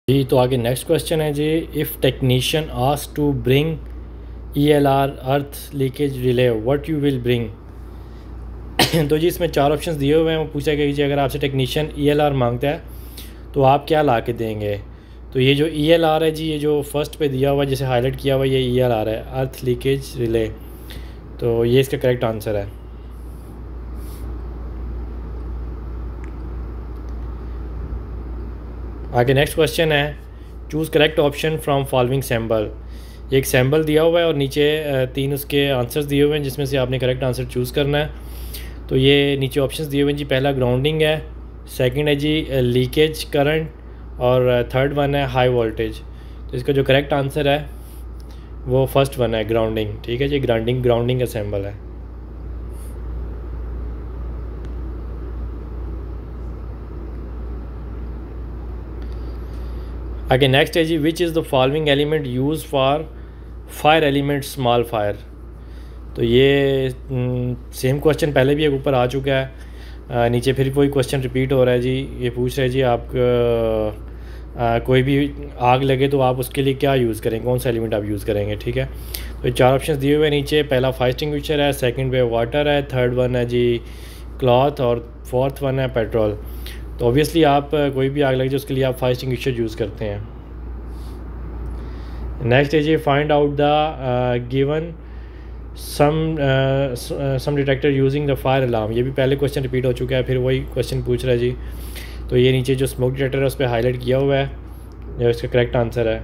जी तो आगे next question है जी, if technician ask to bring ELR earth leakage relay what you will bring. तो जी इसमें 4 ऑप्शंस दिए हुए हैं। वो पूछा गया जी अगर आपसे टेक्नीशियन ELR मांगता है तो आप क्या ला के देंगे। तो ये जो ELR है जी, ये जो फर्स्ट पे दिया हुआ है जिसे हाईलाइट किया हुआ, ये ELR है, अर्थ लीकेज रिले। तो ये इसका करेक्ट आंसर है। आगे नेक्स्ट क्वेश्चन है, choose correct option from following sample. ये एक सैम्बल दिया हुआ है और नीचे 3 उसके आंसर्स दिए हुए हैं जिसमें से आपने करेक्ट आंसर चूज़ करना है। तो ये नीचे ऑप्शंस दिए हुए हैं जी, पहला ग्राउंडिंग है, सेकंड है जी लीकेज करंट, और थर्ड वन है हाई वोल्टेज। तो इसका जो करेक्ट आंसर है वो फर्स्ट वन है, ग्राउंडिंग। ठीक है जी, ग्राउंडिंग का सैम्बल है। आगे नेक्स्ट है जी, which is the following element use for fire element small fire. तो ये सेम क्वेश्चन पहले भी एक ऊपर आ चुका है, नीचे फिर वही क्वेश्चन रिपीट हो रहा है जी। ये पूछ रहे हैं जी आप कोई भी आग लगे तो आप उसके लिए क्या यूज़ करेंगे, कौन सा एलिमेंट आप यूज़ करेंगे। ठीक है, तो 4 ऑप्शन दिए हुए हैं नीचे, पहला फायर एक्सटिंग्विशर है, सेकंड पे वाटर है, थर्ड वन है जी क्लॉथ, और फोर्थ वन है पेट्रोल। तो ऑब्वियसली आप कोई भी आग लगे तो उसके लिए आप फायर एक्सटिंग्विशर यूज़ करते हैं। नेक्स्ट है जी, find out the given some detector using the fire alarm. ये भी पहले क्वेश्चन रिपीट हो चुका है, फिर वही क्वेश्चन पूछ रहा है जी। तो ये नीचे जो स्मोक डिटेक्टर है उस पर हाईलाइट किया हुआ है, जो इसका करेक्ट आंसर है।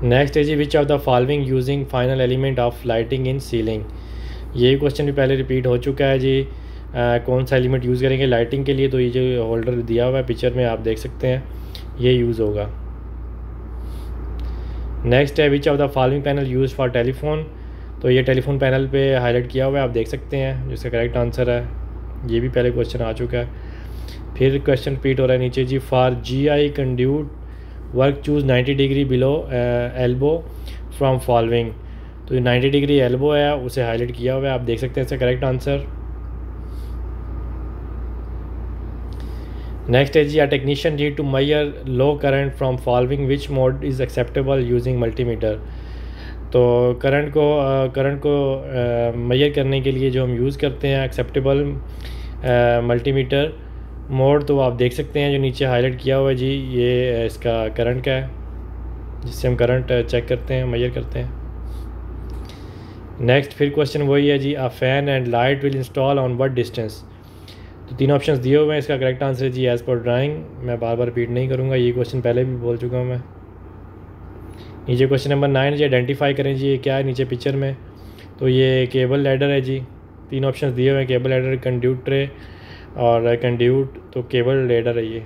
नेक्स्ट है जी, which of the following using final element of lighting in ceiling. ये क्वेश्चन भी पहले रिपीट हो चुका है जी। कौन सा एलिमेंट यूज़ करेंगे लाइटिंग के लिए। तो ये जो होल्डर दिया हुआ है पिक्चर में आप देख सकते हैं, ये यूज़ होगा। नेक्स्ट है, विच of the following panel use for telephone. तो ये टेलीफोन पैनल पे हाईलाइट किया हुआ है, आप देख सकते हैं, जिसका करेक्ट आंसर है। ये भी पहले क्वेश्चन आ चुका है, फिर क्वेश्चन रिपीट हो रहा है नीचे जी, for GI conduit work choose 90 degree below elbow from following. तो 90 डिग्री एल्बो है, उसे हाईलाइट किया हुआ है, आप देख सकते हैं इसका करेक्ट आंसर। नेक्स्ट है जी, a technician need to measure low current from following which mode is acceptable using multimeter. तो करंट को मेजर करने के लिए जो हम यूज़ करते हैं एक्सेप्टेबल मल्टीमीटर मोड, तो आप देख सकते हैं जो नीचे हाईलाइट किया हुआ है जी, ये इसका करंट का है, जिससे हम करंट चेक करते हैं, मेजर करते हैं। नेक्स्ट फिर क्वेश्चन वही है जी, a fan and light will install on what distance. तो 3 ऑप्शंस दिए हुए हैं, इसका करेक्ट आंसर है जी एज़ पर ड्राइंग। मैं बार बार रिपीट नहीं करूँगा, ये क्वेश्चन पहले भी बोल चुका हूँ मैं। नीचे क्वेश्चन नंबर 9 जी, आइडेंटिफाई करें जी ये क्या है नीचे पिक्चर में। तो ये केबल लैडर है जी। 3 ऑप्शंस दिए हुए हैं, केबल लैडर, कंड्यूट ट्रे और कंड्यूट। तो केबल लैडर है ये।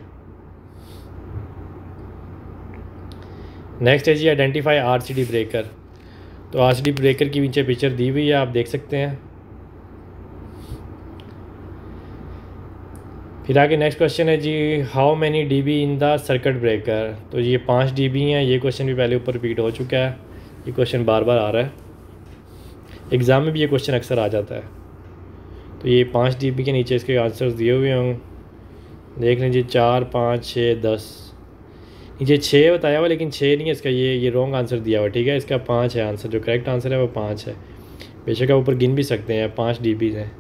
नेक्स्ट है जी, आइडेंटिफाई RCD ब्रेकर। तो RCD ब्रेकर की नीचे पिक्चर दी हुई है, आप देख सकते हैं। फिर आगे नेक्स्ट क्वेश्चन है जी, how many dB in the circuit breaker. तो ये 5 dB हैं। ये क्वेश्चन भी पहले ऊपर रिपीट हो चुका है, ये क्वेश्चन बार बार आ रहा है, एग्ज़ाम में भी ये क्वेश्चन अक्सर आ जाता है। तो ये 5 dB के नीचे इसके आंसर्स दिए हुए होंगे, देख लीजिए 4, 5, 6, 10। नीचे 6 बताया हुआ लेकिन 6 नहीं है इसका, ये रॉन्ग आंसर दिया हुआ। ठीक है, इसका 5 है आंसर, जो करेक्ट आंसर है वो 5 है। बेशक आप ऊपर गिन भी सकते हैं, 5 dB हैं।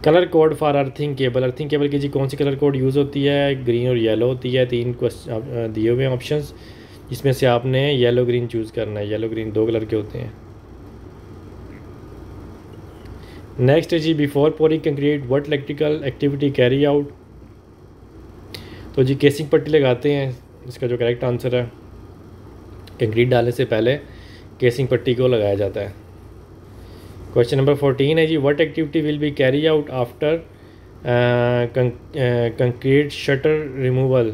Colour code for earthing cable. Earthing cable की जी कौन सी कलर कोड यूज़ होती है, ग्रीन और येलो होती है। 3 क्वेश्चन दिए हुए हैं ऑप्शंस, जिसमें से आपने येलो ग्रीन चूज़ करना है। येलो ग्रीन 2 कलर के होते हैं। नेक्स्ट है जी, before pouring concrete what electrical activity carry out. तो जी केसिंग पट्टी लगाते हैं, इसका जो करेक्ट आंसर है। कंक्रीट डालने से पहले केसिंग पट्टी को लगाया जाता है। क्वेश्चन नंबर 14 है जी, what activity will be carry out after concrete shutter removal.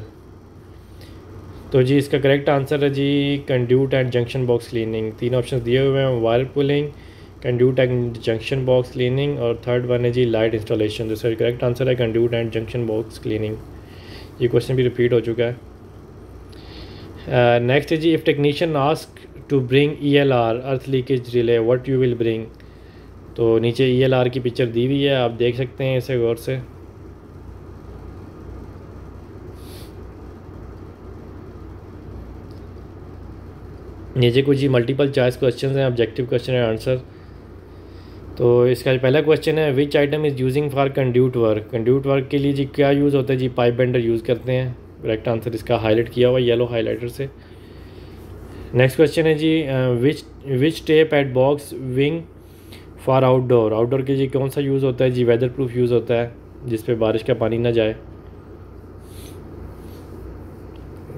तो जी इसका करेक्ट आंसर है जी conduit and junction box cleaning. 3 option दिए हुए हैं, wire pulling, conduit and junction box cleaning, और थर्ड वन है जी लाइट इंस्टॉलेशन। तो इसका करेक्ट आंसर है conduit and junction box cleaning. ये क्वेश्चन भी रिपीट हो चुका है। नेक्स्ट है जी, if technician ask to bring ELR earth leakage relay what you will bring. तो नीचे ELR की पिक्चर दी हुई है, आप देख सकते हैं इसे गौर से। नीचे कुछ जी मल्टीपल चॉइस क्वेश्चन हैं, ऑब्जेक्टिव क्वेश्चन है आंसर। तो इसका पहला क्वेश्चन है, विच item is using for conduit work. Conduit work के लिए जी क्या यूज़ होता है जी, पाइप बेंडर यूज़ करते हैं। करेक्ट आंसर इसका हाईलाइट किया हुआ येलो हाईलाइटर से। नेक्स्ट क्वेश्चन है जी, which tape at box wing for outdoor. Outdoor के जी कौन सा यूज़ होता है जी, वेदर प्रूफ यूज़ होता है जिस पे बारिश का पानी ना जाए।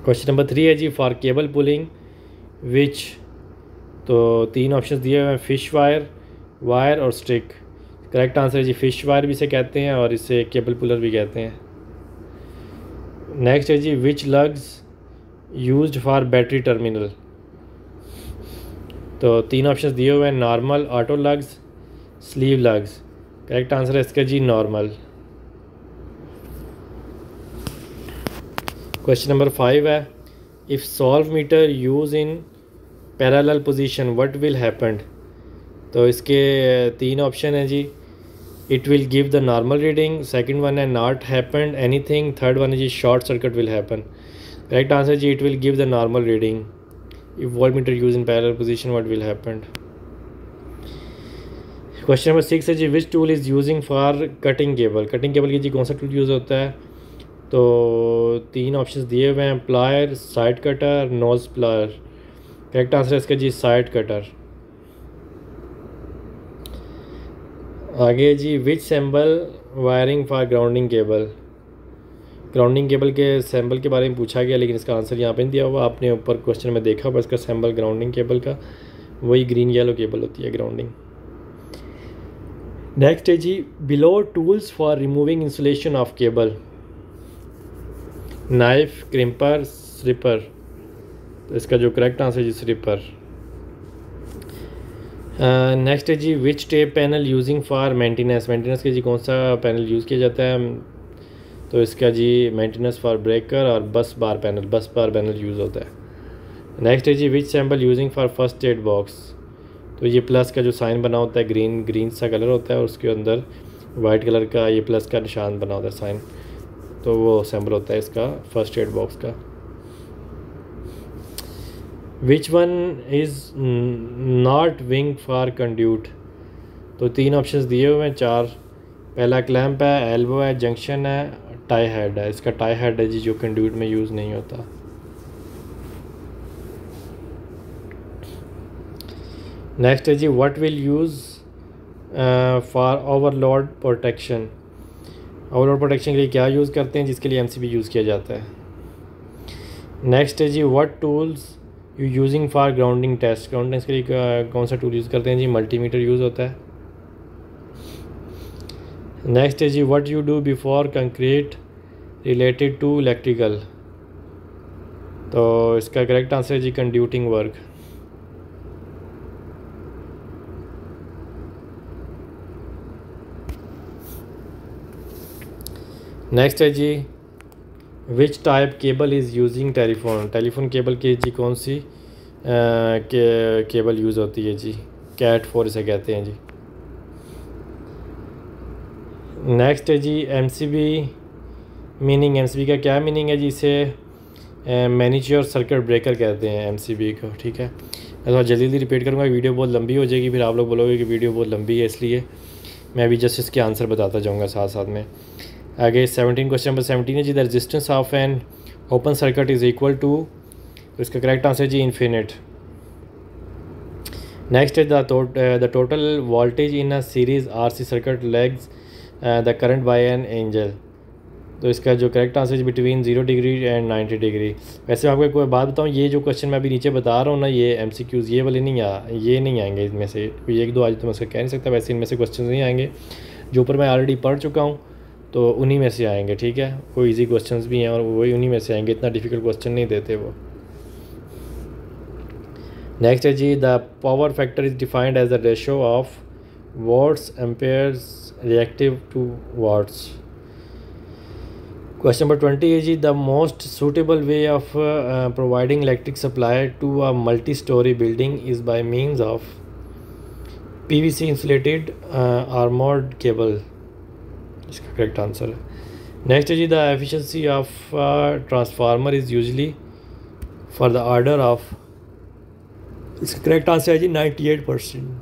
क्वेश्चन नंबर 3 है जी, फॉर केबल पुलिंग विच। तो 3 ऑप्शन दिए हुए हैं, फिश वायर, वायर और स्टिक। करेक्ट आंसर है जी फिश वायर भी इसे कहते हैं और इसे केबल पुलर भी कहते हैं। नेक्स्ट है जी, which lugs used for battery terminal. तो 3 ऑप्शन दिए हुए हैं, normal, auto lugs, sleeve lugs. Correct answer है इसका जी नॉर्मल। क्वेश्चन नंबर 5 है, if solve meter use in parallel position what will happen. तो इसके 3 ऑप्शन है जी, it will give the normal reading, second one है not happened anything, third one है जी short circuit will happen. Correct answer ji it will give the normal reading. If voltmeter use in parallel position what will happen. Question number 6 है जी, which tool is using for cutting cable. Cutting cable की जी कौन सा tool use होता है। तो 3 option दिए हुए हैं, plier, side cutter, nose plier. Correct answer है इसका जी साइड कटर। आगे जी, which symbol wiring for grounding cable. Grounding cable के सैम्बल के बारे में पूछा गया लेकिन इसका आंसर यहाँ पे नहीं दिया हुआ, आपने ऊपर क्वेश्चन में देखा हुआ इसका सैम्बल ग्राउंडिंग केबल का वही ग्रीन येलो केबल होती है ग्राउंडिंग। नेक्स्ट है जी, below tools for removing insulation of cable. Knife, crimper, stripper. तो इसका जो करेक्ट आंसर है जी स्ट्रिपर। नेक्स्ट है जी, which tape panel using for maintenance. Maintenance के जी कौन सा पैनल यूज़ किया जाता है। तो इसका जी मेंटेनेंस फॉर ब्रेकर और बस बार पैनल यूज़ होता है। नेक्स्ट है जी, which sample using for first aid box. तो ये प्लस का जो साइन बना होता है, ग्रीन सा कलर होता है और उसके अंदर वाइट कलर का ये प्लस का निशान बना होता है साइन, तो वो सैम्पल होता है इसका फर्स्ट एड बॉक्स का। Which one is not wing for conduit. तो 3 ऑप्शंस दिए हुए हैं 4। पहला क्लैंप है, एल्बो है, जंक्शन है, टाई हेड है। इसका टाई हेड है जी जो कंड्यूट में यूज़ नहीं होता। नेक्स्ट है जी, what will use for overload protection. Overload protection के लिए क्या यूज़ करते हैं जिसके लिए MCB यूज़ किया जाता है। नेक्स्ट है जी, what tools you using for grounding test. Grounding test के लिए कौन सा टूल यूज़ करते हैं जी, मल्टीमीटर यूज़ होता है। नेक्स्ट है जी, what you do before concrete related to electrical. तो इसका करेक्ट आंसर है जी कंड्यूटिंग वर्क। नेक्स्ट है जी, which type cable is using telephone. Telephone cable की जी कौन सी केबल यूज़ होती है जी, कैट 4 इसे कहते हैं जी। नेक्स्ट है जी, MCB मीनिंग। MCB का क्या मीनिंग है जी, इसे मैनिच्योर सर्किट ब्रेकर कहते हैं MCB को। ठीक है, मैं थोड़ा जल्दी रिपीट करूँगा, वीडियो बहुत लंबी हो जाएगी, फिर आप लोग बोलोगे कि वीडियो बहुत लंबी है, इसलिए मैं अभी जस्ट इसके आंसर बताता जाऊँगा साथ साथ में। आगे 17 क्वेश्चन नंबर 17 है जी, the resistance of an open circuit is equal to. तो इसका करेक्ट आंसर है जी इन्फिनिट। नेक्स्ट है the total voltage in a series RC circuit legs the current by an angle. तो इसका जो करेक्ट आंसर है बिटवीन 0 डिग्री एंड 90 डिग्री। वैसे आपको कोई बात बताऊँ, ये जो क्वेश्चन मैं अभी नीचे बता रहा हूँ ना, ये MCQs ये वाले ये नहीं आएंगे इनमें से कोई 1-2 आज तो मैं उसका कह नहीं सकता, वैसे इनमें से क्वेश्चन नहीं आएंगे। जो ऊपर मैं ऑलरेडी पढ़ चुका हूँ तो उन्हीं में से आएंगे। ठीक है, कोई इजी क्वेश्चंस भी हैं और वही उन्हीं में से आएंगे, इतना डिफ़िकल्ट क्वेश्चन नहीं देते वो। नेक्स्ट है जी, the power factor is defined as the ratio of watts amperes reactive to watts. Question number 20 है जी, the most suitable way of providing electric supply to a multi storey building is by means of. PVC insulated armoured cable इसका correct answer है। Next है जी, the efficiency of transformer is usually for the order of, इसका correct answer है जी 98%।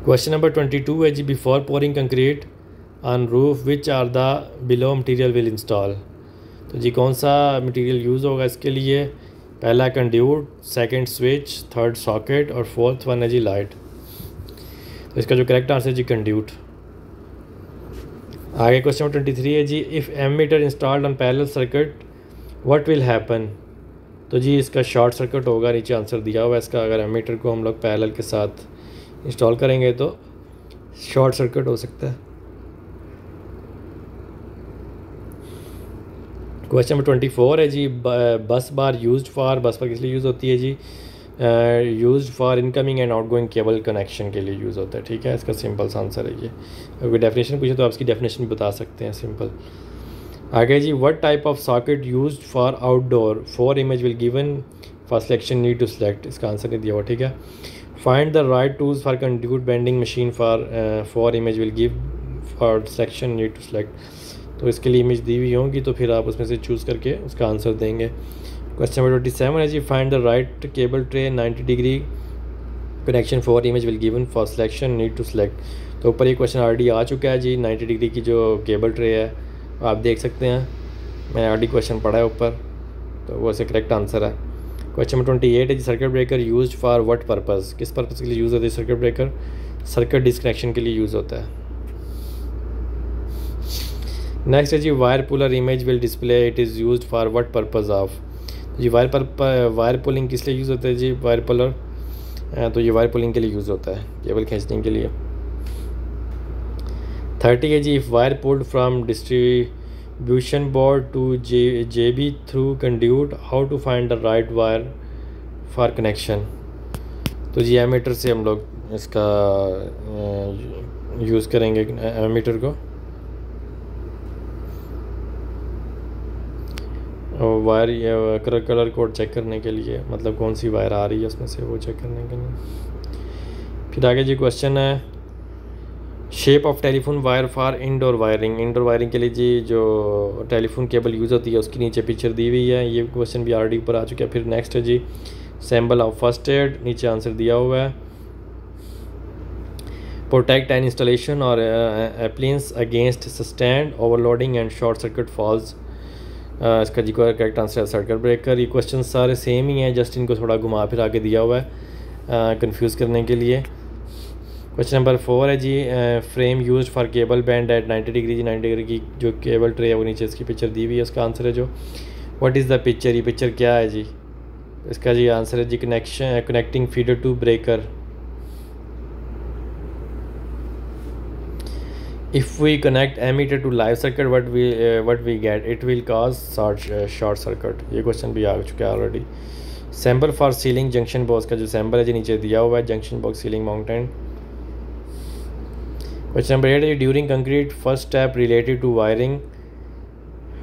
Question number 22 है जी, before pouring concrete on roof which are the below material will install. तो जी कौन सा मटीरियल यूज़ होगा इसके लिए? पहला कंड्यूट, सेकंड स्विच, थर्ड सॉकेट और फोर्थ वन है जी लाइट। तो इसका जो करेक्ट आंसर है जी कंड्यूट। आगे क्वेश्चन नंबर 23 है जी, if ammeter installed on parallel circuit what will happen. तो जी इसका शॉर्ट सर्किट होगा, नीचे आंसर दिया हुआ है इसका। अगर एमीटर को हम लोग पैरेलल के साथ इंस्टॉल करेंगे तो शॉर्ट सर्किट हो सकता है। क्वेश्चन नंबर 24 है जी, बस बार यूज्ड फॉर, बस बार किस लिए यूज़ होती है जी? Used for incoming and outgoing cable connection के लिए यूज़ होता है। ठीक है, इसका सिंपल सा आंसर है ये। अगर डेफिनेशन पूछे तो आप इसकी डेफिनेशन बता सकते हैं सिंपल। आगे जी, what type of socket used for outdoor, for image will given for selection need to select. इसका आंसर नहीं दिया हुआ। ठीक है, find the right tools for conduit bending machine for image will give for selection need to select. तो इसके लिए इमेज दी हुई होंगी तो फिर आप उसमें से चूज़ करके उसका आंसर देंगे। क्वेश्चन नंबर 27 है जी, find the right cable tray 90 degree connection for image will given for selection need to select. तो ऊपर ये क्वेश्चन ऑलरेडी आ चुका है जी। 90 डिग्री की जो केबल ट्रे है आप देख सकते हैं, मैंने ऑलरेडी क्वेश्चन पढ़ा है ऊपर, तो वो इसका करेक्ट आंसर है। क्वेश्चन नंबर 28 है जी, circuit breaker used for what purpose. किस पर्पज़ के लिए यूज़ होता है सर्किट ब्रेकर? सर्किट डिस्कनेक्शन के लिए यूज़ होता है। नेक्स्ट है जी, wire puller image will display, it is used for what purpose of. जी वायर पुलिंग किस लिए यूज़ होता है जी? वायर पुलर, तो ये वायर पुलिंग के लिए यूज़ होता है, केबल खींचने के लिए। 30 है जी, if wire pulled from distribution board to JB through conduit, how to find the right wire for connection. तो जी एमीटर से हम लोग इसका यूज़ करेंगे एमीटर को, वायर या कलर कोड चेक करने के लिए, मतलब कौन सी वायर आ रही है उसमें से वो चेक करने के लिए। फिर आगे जी क्वेश्चन है, shape of telephone wire for indoor wiring. Indoor wiring के लिए जी जो टेलीफोन केबल यूज़ होती है उसकी नीचे पिक्चर दी हुई है। ये क्वेश्चन भी ऑलरेडी ऊपर आ चुका है। फिर नेक्स्ट है जी, सैम्बल ऑफ फर्स्ट एड, नीचे आंसर दिया हुआ है। प्रोटेक्ट एन इंस्टॉलेशन और appliance against sustained overloading and short circuit faults. इसका जी का करेक्ट आंसर है सर्किट ब्रेकर। ये क्वेश्चन सारे सेम ही हैं, जस्ट इनको थोड़ा घुमा फिरा के दिया हुआ है कंफ्यूज करने के लिए। क्वेश्चन नंबर 4 है जी, frame used for cable bend at 90 degree. जी 90 डिग्री की जो केबल ट्रे है वो नीचे इसकी पिक्चर दी हुई है, उसका आंसर है जो व्हाट इज़ द पिक्चर। ये पिक्चर क्या है जी? इसका जी आंसर है जी connecting feeder to breaker. If we connect emitter to live circuit, what we get? It will cause short circuit. ये क्वेश्चन भी आ चुका है already. Sample for ceiling junction box का जो सैम्पल है जी नीचे दिया हुआ है, junction box ceiling mountain. Question number 8 है, during concrete first step related to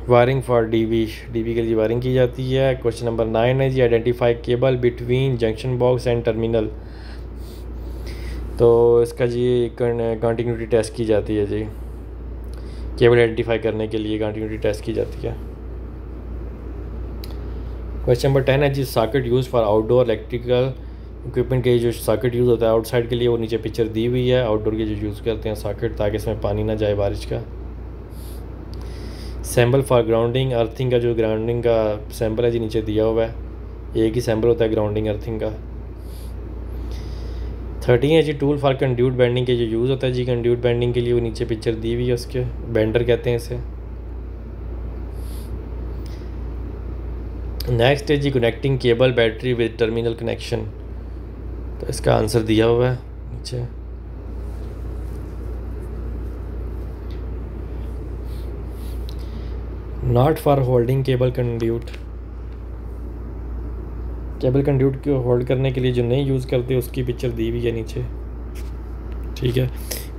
wiring for DB के लिए वायरिंग की जाती है। क्वेश्चन नंबर 9 है जी, identify cable between junction box and terminal. तो इसका जी कंटिन्यूटी टेस्ट की जाती है जी, केबल आइडेंटिफाई करने के लिए कंटिन्यूटी टेस्ट की जाती है। क्वेश्चन नंबर 10 है जी, socket use for outdoor electrical equipment के जो सॉकेट यूज़ होता है आउटसाइड के लिए, वो नीचे पिक्चर दी हुई है। आउटडोर के जो यूज़ करते हैं सॉकेट ताकि इसमें पानी ना जाए बारिश का। सैम्पल फॉर ग्राउंडिंग अर्थिंग का जो ग्राउंडिंग का सैम्पल है जी नीचे दिया हुआ है, एक ही सैम्पल होता है ग्राउंडिंग अर्थिंग का। 30 है जी, टूल फॉर कंड्यूट बेंडिंग के जो यूज़ होता है जी कंड्यूट बेंडिंग के लिए, वो नीचे पिक्चर दी हुई है, उसके बेंडर कहते हैं इसे। नेक्स्ट है जी, connecting cable battery with terminal connection. तो इसका आंसर दिया हुआ है नीचे। Not for holding cable conduit, cable conduit को होल्ड करने के लिए जो नहीं यूज़ करते उसकी पिक्चर दी हुई है नीचे। ठीक है,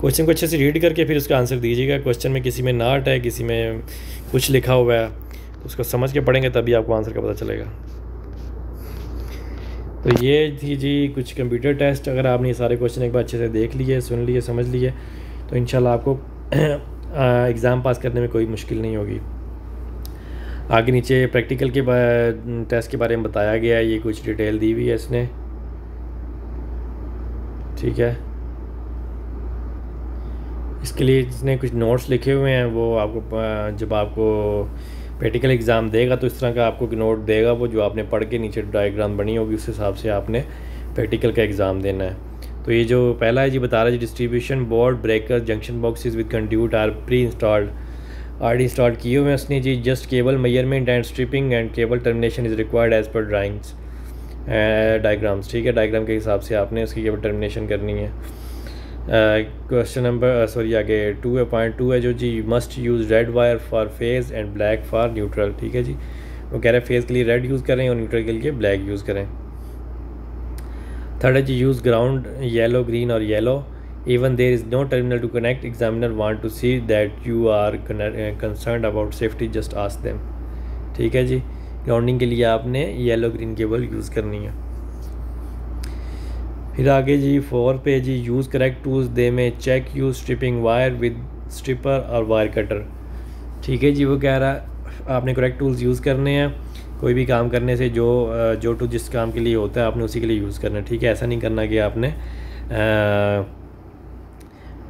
क्वेश्चन को अच्छे से रीड करके फिर उसका आंसर दीजिएगा। क्वेश्चन में किसी में नॉट है, किसी में कुछ लिखा हुआ है, तो उसको समझ के पढ़ेंगे तभी आपको आंसर का पता चलेगा। तो ये थी जी कुछ कंप्यूटर टेस्ट। अगर आपने ये सारे क्वेश्चन एक बार अच्छे से देख लिए, सुन लिए, समझ लिए, तो इंशाल्लाह आपको एग्ज़ाम पास करने में कोई मुश्किल नहीं होगी। आगे नीचे प्रैक्टिकल के टेस्ट के बारे में बताया गया है, ये कुछ डिटेल दी हुई है इसने, ठीक है। इसके लिए इसने कुछ नोट्स लिखे हुए हैं, वो आपको जब आपको प्रैक्टिकल एग्ज़ाम देगा तो इस तरह का आपको नोट देगा, वो जो आपने पढ़ के नीचे डायग्राम बनी होगी उस हिसाब से आपने प्रैक्टिकल का एग्ज़ाम देना है। तो ये जो पहला है जी बता रहा है जी, distribution board breaker junction boxes with conduit are pre installed, already install किए हुए हैं उसने जी। Just cable measurement and stripping and cable termination is required as per drawings diagrams, ठीक है। डायग्राम के हिसाब से आपने उसकी केबल टर्मिनेशन करनी है। क्वेश्चन नंबर सॉरी आगे 2.2 है जो जी, must use red wire for phase and black for neutral, ठीक है जी। वो कह रहे हैं फेज़ के लिए रेड यूज़ करें और न्यूट्रल के लिए ब्लैक यूज़ करें। थर्ड है जी, यूज़ ग्राउंड येलो, ग्रीन और yellow even there is no terminal to connect, examiner want to see that you are concern about safety, just ask them, ठीक है जी। ग्राउंडिंग के लिए आपने येलो ग्रीन केबल यूज़ करनी है। फिर आगे जी 4 पे जी, यूज़ करेक्ट टूल्स दे में check use stripping wire with stripper और वायर कटर, ठीक है जी। वो कह रहा है आपने करेक्ट टूल्स यूज़ करने हैं, कोई भी काम करने से जो टूल जिस काम के लिए होता है आपने उसी के लिए यूज़ करना है, ठीक है। ऐसा नहीं करना कि आपने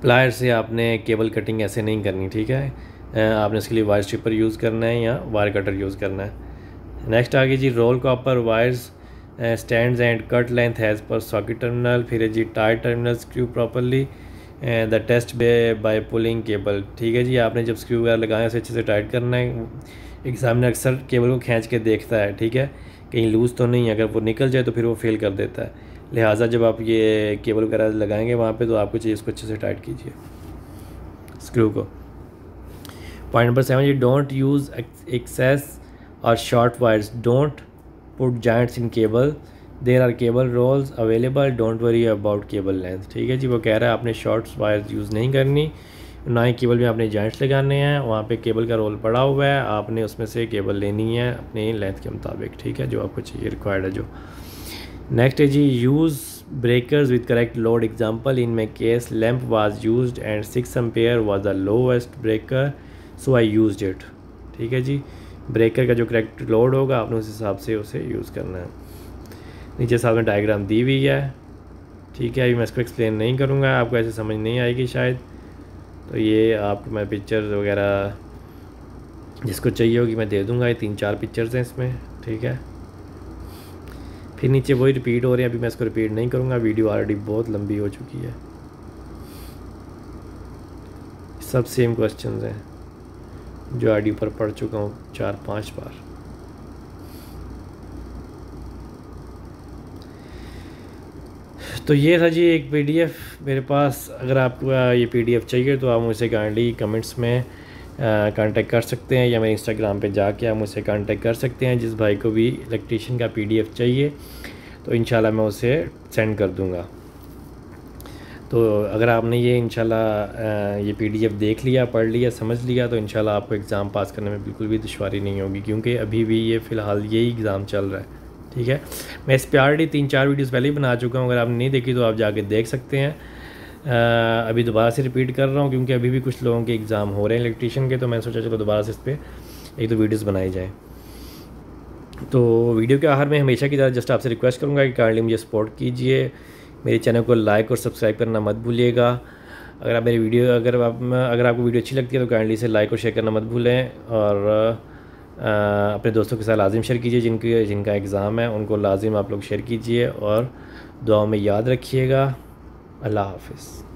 प्लायर से आपने केबल कटिंग ऐसे नहीं करनी, ठीक है। आपने इसके लिए वायर स्ट्रिपर यूज़ करना है या वायर कटर यूज़ करना है। नेक्स्ट आगे जी, roll copper wires stands and cut length has per socket terminal. फिर है जी, tight terminal screw properly the test by pulling cable, ठीक है जी। आपने जब स्क्रू वगैरह लगाए उसे अच्छे से टाइट करना है। एग्जामिनर अक्सर केबल को खींच के देखता है, ठीक है, कहीं लूज़ तो नहीं है, अगर वो निकल जाए तो फिर वो फेल कर देता है। लिहाजा जब आप ये केबल वगैरह लगाएंगे वहाँ पे तो आपको चाहिए इसको अच्छे से टाइट कीजिए स्क्रू को। पॉइंट नंबर 7 जी, डोंट यूज़ एक्सेस और short wires, don't put joints in cable, there are cable rolls available, don't worry about cable length, ठीक है जी। वो कह रहा है आपने शॉर्ट वायर्स यूज़ नहीं करनी, ना ही केबल में आपने जॉइंट्स लगाने हैं, वहाँ पे केबल का रोल पड़ा हुआ है, आपने उसमें से केबल लेनी है अपनी लेंथ के मुताबिक, ठीक है, जो आपको चाहिए रिक्वायर्ड है जो। नेक्स्ट है जी, use breakers with correct load, example in my case lamp was used and 6 ampere was the lowest breaker so I used it, ठीक है जी। ब्रेकर का जो करेक्ट लोड होगा आपने उस हिसाब से उसे यूज़ करना है। नीचे साथ में डायग्राम दी हुई है, ठीक है। अभी मैं इसको एक्सप्लेन नहीं करूँगा, आपको ऐसे समझ नहीं आएगी शायद, तो ये आपको मैं पिक्चर्स वगैरह जिसको चाहिए होगी मैं दे दूँगा। ये 3-4 पिक्चर्स हैं इसमें, ठीक है। फिर नीचे वही रिपीट हो रहे हैं, अभी मैं इसको रिपीट नहीं करूँगा, वीडियो ऑलरेडी बहुत लंबी हो चुकी है। सब सेम क्वेश्चंस हैं जो ऑलरेडी ऊपर पढ़ चुका हूँ 4-5 बार। तो ये था जी एक पीडीएफ मेरे पास। अगर आपको ये पीडीएफ चाहिए तो आप मुझसे काइंडली कमेंट्स में कांटेक्ट कर सकते हैं या मेरे इंस्टाग्राम पे जाके आप मुझसे कांटेक्ट कर सकते हैं। जिस भाई को भी इलेक्ट्रीशियन का पीडीएफ चाहिए तो इंशाल्लाह मैं उसे सेंड कर दूंगा। तो अगर आपने ये इंशाल्लाह ये पीडीएफ देख लिया, पढ़ लिया, समझ लिया तो इंशाल्लाह आपको एग्ज़ाम पास करने में बिल्कुल भी दुश्वारी नहीं होगी, क्योंकि अभी भी ये फ़िलहाल यही एग्ज़ाम चल रहा है, ठीक है। मैं इस पर ऑलरेडी 3-4 वीडियोस पहले ही बना चुका हूँ, अगर आपने नहीं देखी तो आप जाके देख सकते हैं। अभी दोबारा से रिपीट कर रहा हूँ क्योंकि अभी भी कुछ लोगों के एग्ज़ाम हो रहे हैं इलेक्ट्रीशियन के, तो मैंने सोचा चलो दोबारा से इस पर एक दो वीडियोज़ बनाई जाए। तो वीडियो के आखिर में हमेशा की तरह जस्ट आपसे रिक्वेस्ट करूँगा कि काइंडली मुझे सपोर्ट कीजिए, मेरे चैनल को लाइक और सब्सक्राइब करना मत भूलिएगा। अगर आप मेरी वीडियो अगर आपको वीडियो अच्छी लगती है तो काइंडली से लाइक और शेयर करना मत भूलें, और अपने दोस्तों के साथ लाजिम शेयर कीजिए जिनका एग्ज़ाम है, उनको लाजिम आप लोग शेयर कीजिए और दुआ में याद रखिएगा। अल्लाह हाफ़िज़।